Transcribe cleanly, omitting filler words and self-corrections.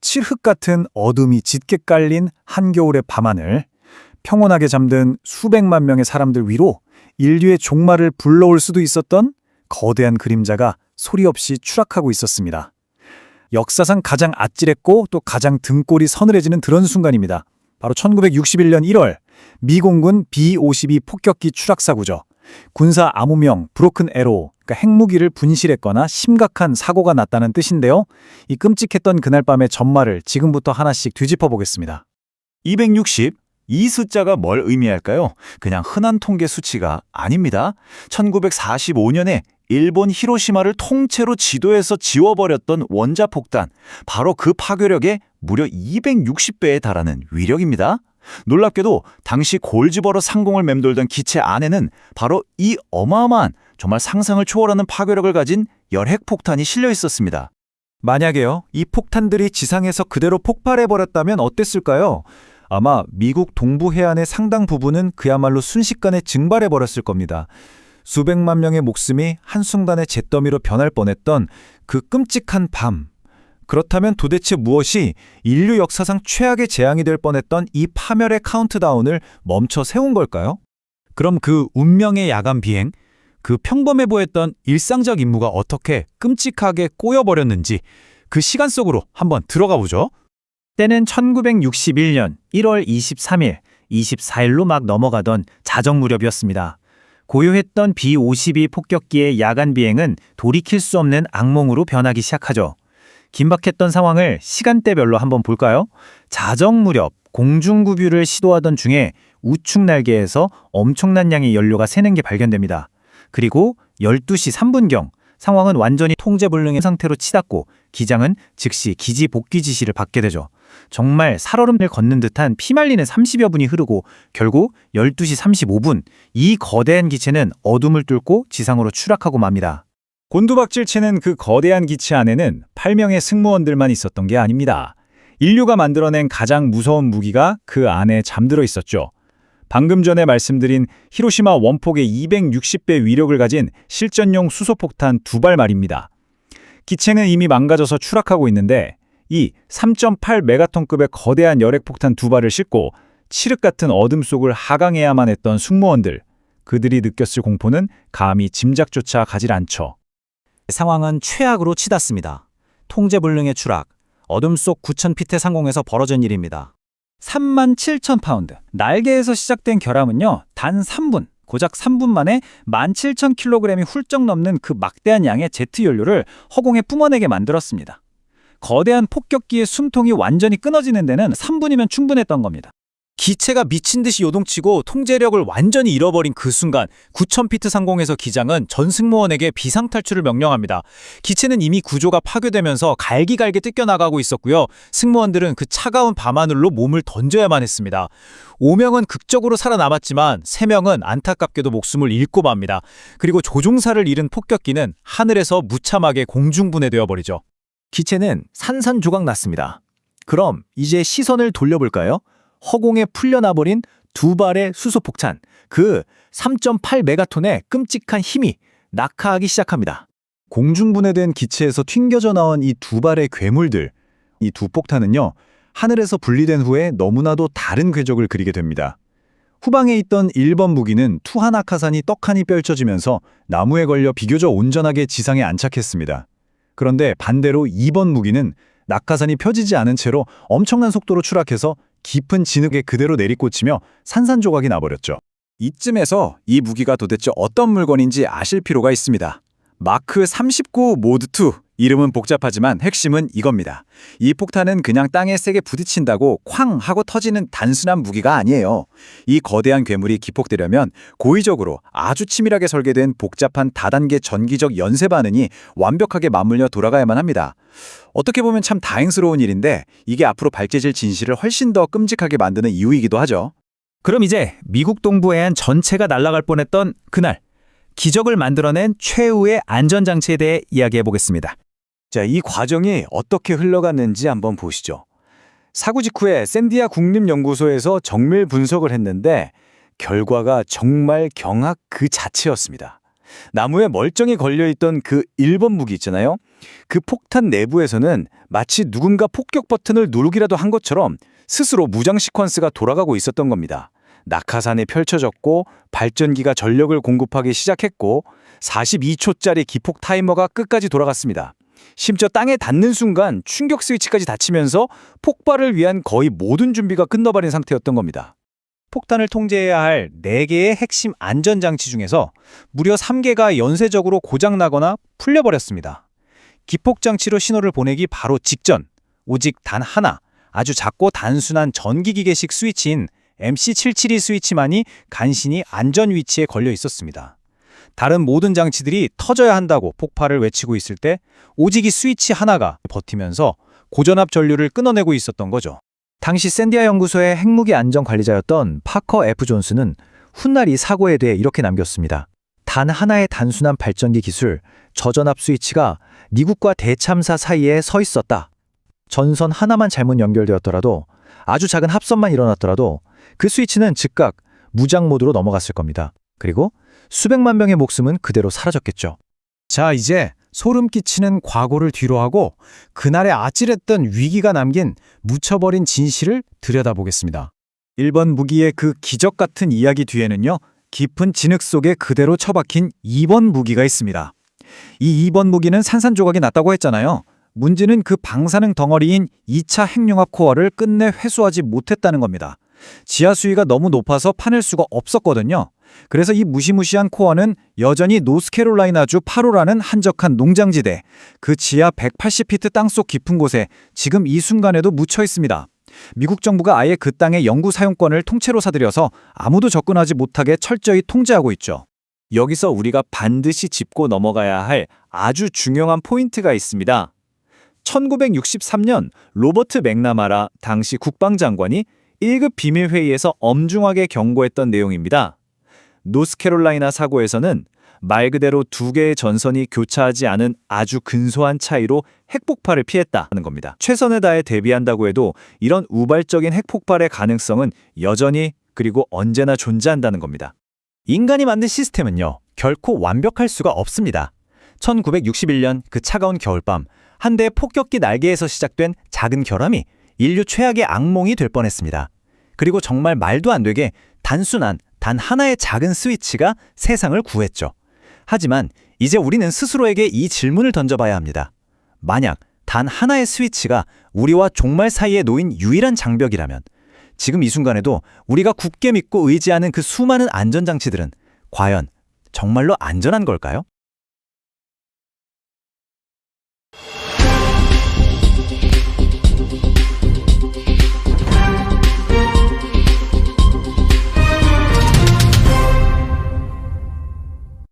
칠흑 같은 어둠이 짙게 깔린 한겨울의 밤하늘, 평온하게 잠든 수백만 명의 사람들 위로 인류의 종말을 불러올 수도 있었던 거대한 그림자가 소리 없이 추락하고 있었습니다. 역사상 가장 아찔했고 또 가장 등골이 서늘해지는 그런 순간입니다. 바로 1961년 1월 미공군 B-52 폭격기 추락 사고죠. 군사 암호명 브로큰 에로, 그러니까 핵무기를 분실했거나 심각한 사고가 났다는 뜻인데요. 이 끔찍했던 그날 밤의 전말을 지금부터 하나씩 뒤짚어 보겠습니다. 260, 이 숫자가 뭘 의미할까요? 그냥 흔한 통계 수치가 아닙니다. 1945년에 일본 히로시마를 통째로 지도에서 지워버렸던 원자폭탄, 바로 그 파괴력에 무려 260배에 달하는 위력입니다. 놀랍게도 당시 골지버러 상공을 맴돌던 기체 안에는 바로 이 어마어마한, 정말 상상을 초월하는 파괴력을 가진 열핵폭탄이 실려 있었습니다. 만약에요, 이 폭탄들이 지상에서 그대로 폭발해버렸다면 어땠을까요? 아마 미국 동부 해안의 상당 부분은 그야말로 순식간에 증발해버렸을 겁니다. 수백만 명의 목숨이 한순간에 잿더미로 변할 뻔했던 그 끔찍한 밤. 그렇다면 도대체 무엇이 인류 역사상 최악의 재앙이 될 뻔했던 이 파멸의 카운트다운을 멈춰 세운 걸까요? 그럼 그 운명의 야간 비행, 그 평범해 보였던 일상적 임무가 어떻게 끔찍하게 꼬여버렸는지 그 시간 속으로 한번 들어가 보죠. 때는 1961년 1월 23일, 24일로 막 넘어가던 자정 무렵이었습니다. 고요했던 B-52 폭격기의 야간 비행은 돌이킬 수 없는 악몽으로 변하기 시작하죠. 긴박했던 상황을 시간대별로 한번 볼까요? 자정 무렵 공중구뷰를 시도하던 중에 우측 날개에서 엄청난 양의 연료가 새는 게 발견됩니다. 그리고 12시 3분경 상황은 완전히 통제불능의 상태로 치닫고 기장은 즉시 기지 복귀 지시를 받게 되죠. 정말 살얼음을 걷는 듯한 피말리는 30여 분이 흐르고 결국 12시 35분 이 거대한 기체는 어둠을 뚫고 지상으로 추락하고 맙니다. 곤두박질 치는 그 거대한 기체 안에는 8명의 승무원들만 있었던 게 아닙니다. 인류가 만들어낸 가장 무서운 무기가 그 안에 잠들어 있었죠. 방금 전에 말씀드린 히로시마 원폭의 260배 위력을 가진 실전용 수소폭탄 2발 말입니다. 기체는 이미 망가져서 추락하고 있는데 이 3.8메가톤급의 거대한 열핵폭탄 2발을 싣고 칠흑 같은 어둠 속을 하강해야만 했던 승무원들, 그들이 느꼈을 공포는 감히 짐작조차 가질 않죠. 상황은 최악으로 치닫습니다. 통제불능의 추락, 어둠 속 9,000피트 상공에서 벌어진 일입니다. 37,000파운드, 날개에서 시작된 결함은요, 단 3분, 고작 3분 만에 17,000kg이 훌쩍 넘는 그 막대한 양의 제트 연료를 허공에 뿜어내게 만들었습니다. 거대한 폭격기의 숨통이 완전히 끊어지는 데는 3분이면 충분했던 겁니다. 기체가 미친 듯이 요동치고 통제력을 완전히 잃어버린 그 순간 9,000피트 상공에서 기장은 전 승무원에게 비상탈출을 명령합니다. 기체는 이미 구조가 파괴되면서 갈기갈기 뜯겨나가고 있었고요. 승무원들은 그 차가운 밤하늘로 몸을 던져야만 했습니다. 5명은 극적으로 살아남았지만 3명은 안타깝게도 목숨을 잃고 맙니다. 그리고 조종사를 잃은 폭격기는 하늘에서 무참하게 공중분해되어 버리죠. 기체는 산산조각 났습니다. 그럼 이제 시선을 돌려볼까요? 허공에 풀려나버린 2발의 수소폭탄, 그 3.8메가톤의 끔찍한 힘이 낙하하기 시작합니다. 공중분해된 기체에서 튕겨져 나온 이 2발의 괴물들, 이 두 폭탄은요, 하늘에서 분리된 후에 너무나도 다른 궤적을 그리게 됩니다. 후방에 있던 1번 무기는 투하 낙하산이 떡하니 펼쳐지면서 나무에 걸려 비교적 온전하게 지상에 안착했습니다. 그런데 반대로 2번 무기는 낙하산이 펴지지 않은 채로 엄청난 속도로 추락해서 깊은 진흙에 그대로 내리꽂히며 산산조각이 나버렸죠. 이쯤에서 이 무기가 도대체 어떤 물건인지 아실 필요가 있습니다. 마크 39 모드2, 이름은 복잡하지만 핵심은 이겁니다. 이 폭탄은 그냥 땅에 세게 부딪힌다고 쾅 하고 터지는 단순한 무기가 아니에요. 이 거대한 괴물이 기폭되려면 고의적으로 아주 치밀하게 설계된 복잡한 다단계 전기적 연쇄 반응이 완벽하게 맞물려 돌아가야만 합니다. 어떻게 보면 참 다행스러운 일인데 이게 앞으로 발제질 진실을 훨씬 더 끔찍하게 만드는 이유이기도 하죠. 그럼 이제 미국 동부 해안 전체가 날아갈 뻔했던 그날, 기적을 만들어낸 최후의 안전장치에 대해 이야기해 보겠습니다. 자, 이 과정이 어떻게 흘러갔는지 한번 보시죠. 사고 직후에 샌디아 국립연구소에서 정밀 분석을 했는데 결과가 정말 경악 그 자체였습니다. 나무에 멀쩡히 걸려있던 그 1번 무기 있잖아요. 그 폭탄 내부에서는 마치 누군가 폭격 버튼을 누르기라도 한 것처럼 스스로 무장 시퀀스가 돌아가고 있었던 겁니다. 낙하산이 펼쳐졌고 발전기가 전력을 공급하기 시작했고 42초짜리 기폭 타이머가 끝까지 돌아갔습니다. 심지어 땅에 닿는 순간 충격 스위치까지 닫히면서 폭발을 위한 거의 모든 준비가 끝나버린 상태였던 겁니다. 폭탄을 통제해야 할 4개의 핵심 안전장치 중에서 무려 3개가 연쇄적으로 고장나거나 풀려버렸습니다. 기폭장치로 신호를 보내기 바로 직전, 오직 단 하나, 아주 작고 단순한 전기기계식 스위치인 MC772 스위치만이 간신히 안전 위치에 걸려 있었습니다. 다른 모든 장치들이 터져야 한다고 폭발을 외치고 있을 때 오직 이 스위치 하나가 버티면서 고전압 전류를 끊어내고 있었던 거죠. 당시 샌디아 연구소의 핵무기 안전 관리자였던 파커 F. 존스는 훗날 이 사고에 대해 이렇게 남겼습니다. 단 하나의 단순한 발전기 기술, 저전압 스위치가 미국과 대참사 사이에 서 있었다. 전선 하나만 잘못 연결되었더라도, 아주 작은 합선만 일어났더라도 그 스위치는 즉각 무장 모드로 넘어갔을 겁니다. 그리고 수백만 명의 목숨은 그대로 사라졌겠죠. 자, 이제 소름 끼치는 과거를 뒤로하고 그날의 아찔했던 위기가 남긴 묻혀버린 진실을 들여다보겠습니다. 1번 무기의 그 기적 같은 이야기 뒤에는요, 깊은 진흙 속에 그대로 처박힌 2번 무기가 있습니다. 이 2번 무기는 산산조각이 났다고 했잖아요. 문제는 그 방사능 덩어리인 2차 핵융합 코어를 끝내 회수하지 못했다는 겁니다. 지하 수위가 너무 높아서 파낼 수가 없었거든요. 그래서 이 무시무시한 코어는 여전히 노스캐롤라이나주 파로라는 한적한 농장지대, 그 지하 180피트 땅속 깊은 곳에 지금 이 순간에도 묻혀 있습니다. 미국 정부가 아예 그 땅의 연구 사용권을 통째로 사들여서 아무도 접근하지 못하게 철저히 통제하고 있죠. 여기서 우리가 반드시 짚고 넘어가야 할 아주 중요한 포인트가 있습니다. 1963년 로버트 맥나마라 당시 국방장관이 1급 비밀회의에서 엄중하게 경고했던 내용입니다. 노스캐롤라이나 사고에서는 말 그대로 두 개의 전선이 교차하지 않은 아주 근소한 차이로 핵폭발을 피했다는 겁니다. 최선을 다해 대비한다고 해도 이런 우발적인 핵폭발의 가능성은 여전히 그리고 언제나 존재한다는 겁니다. 인간이 만든 시스템은요, 결코 완벽할 수가 없습니다. 1961년 그 차가운 겨울밤, 한 대의 폭격기 날개에서 시작된 작은 결함이 인류 최악의 악몽이 될 뻔했습니다. 그리고 정말 말도 안 되게 단순한 단 하나의 작은 스위치가 세상을 구했죠. 하지만 이제 우리는 스스로에게 이 질문을 던져봐야 합니다. 만약 단 하나의 스위치가 우리와 종말 사이에 놓인 유일한 장벽이라면 지금 이 순간에도 우리가 굳게 믿고 의지하는 그 수많은 안전장치들은 과연 정말로 안전한 걸까요?